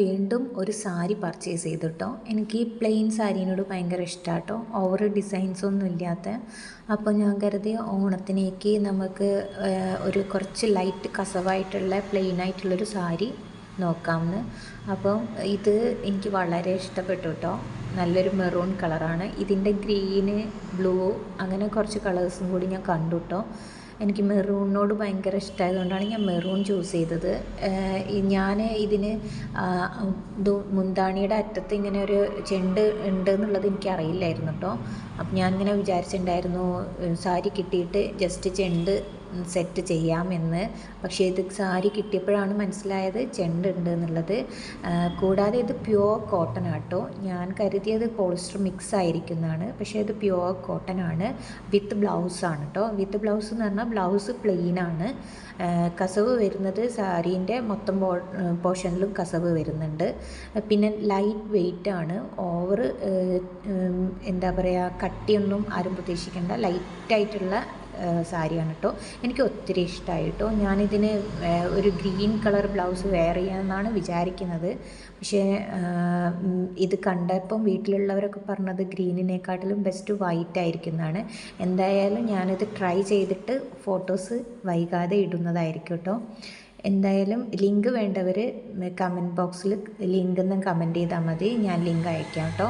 വീണ്ടും ഒരു സാരി പർച്ചേസ് ചെയ്തു കേട്ടോ. എനിക്ക് ഈ പ്ലെയിൻ സാരീനോട് ഭയങ്കര ഇഷ്ടമാണ് കേട്ടോ, ഓവർ ഡിസൈൻസൊന്നും ഇല്ലാത്ത. അപ്പോൾ ഞാൻ കരുതി ഓണത്തിനേക്ക് നമുക്ക് ഒരു കുറച്ച് ലൈറ്റ് കസവായിട്ടുള്ള പ്ലെയിൻ ആയിട്ടുള്ളൊരു സാരി നോക്കാമെന്ന്. അപ്പം ഇത് എനിക്ക് വളരെ ഇഷ്ടപ്പെട്ടു കേട്ടോ. നല്ലൊരു മെറൂൺ കളറാണ്. ഇതിൻ്റെ ഗ്രീന്, ബ്ലൂ അങ്ങനെ കുറച്ച് കളേഴ്സും കൂടി ഞാൻ കണ്ടു കേട്ടോ. എനിക്ക് മെറൂണിനോട് ഭയങ്കര ഇഷ്ടമായതുകൊണ്ടാണ് ഞാൻ മെറൂൺ ചൂസ് ചെയ്തത്. ഞാൻ ഇതിന് മുന്താണിയുടെ അറ്റത്ത് ഇങ്ങനെ ഒരു ചെണ്ട് ഉണ്ട് എന്നുള്ളത് എനിക്കറിയില്ലായിരുന്നു കേട്ടോ. അപ്പം ഞാനിങ്ങനെ വിചാരിച്ചിട്ടുണ്ടായിരുന്നു സാരി കിട്ടിയിട്ട് ജസ്റ്റ് ചെണ്ട് സെറ്റ് ചെയ്യാമെന്ന്. പക്ഷേ ഇത് സാരി കിട്ടിയപ്പോഴാണ് മനസ്സിലായത് ചെണ്ട് ഉണ്ട് എന്നുള്ളത്. കൂടാതെ ഇത് പ്യുവർ കോട്ടൺ ആട്ടോ. ഞാൻ കരുതിയത് പോളിസ്റ്റർ മിക്സ് ആയിരിക്കുന്നതാണ്, പക്ഷേ ഇത് പ്യുവർ കോട്ടൺ ആണ്. വിത്ത് ബ്ലൗസാണ് കേട്ടോ. വിത്ത് ബ്ലൗസ് എന്ന് പറഞ്ഞാൽ ബ്ലൗസ് പ്ലെയിൻ ആണ്. കസവ് വരുന്നത് സാരീൻ്റെ മൊത്തം പോർഷനിലും കസവ് വരുന്നുണ്ട്. പിന്നെ ലൈറ്റ് വെയ്റ്റ് ആണ്. ഓവർ എന്താ പറയുക, കട്ടിയൊന്നും ആരും പ്രതീക്ഷിക്കേണ്ട. ലൈറ്റായിട്ടുള്ള സാരിയാണ് കേട്ടോ. എനിക്ക് ഒത്തിരി ഇഷ്ടമായി കേട്ടോ. ഞാനിതിന് ഒരു ഗ്രീൻ കളർ ബ്ലൗസ് വെയർ ചെയ്യാമെന്നാണ് വിചാരിക്കുന്നത്. പക്ഷേ ഇത് കണ്ടപ്പം വീട്ടിലുള്ളവരൊക്കെ പറഞ്ഞത് ഗ്രീനിനെക്കാട്ടിലും ബെസ്റ്റ് വൈറ്റ് ആയിരിക്കുന്നതാണ്. എന്തായാലും ഞാനിത് ട്രൈ ചെയ്തിട്ട് ഫോട്ടോസ് വൈകാതെ ഇടുന്നതായിരിക്കും കേട്ടോ. എന്തായാലും ലിങ്ക് വേണ്ടവർ കമൻറ്റ് ബോക്സിൽ ലിങ്ക് ഒന്ന് കമൻറ്റ് ചെയ്താൽ മതി, ഞാൻ ലിങ്ക് അയക്കാം കേട്ടോ.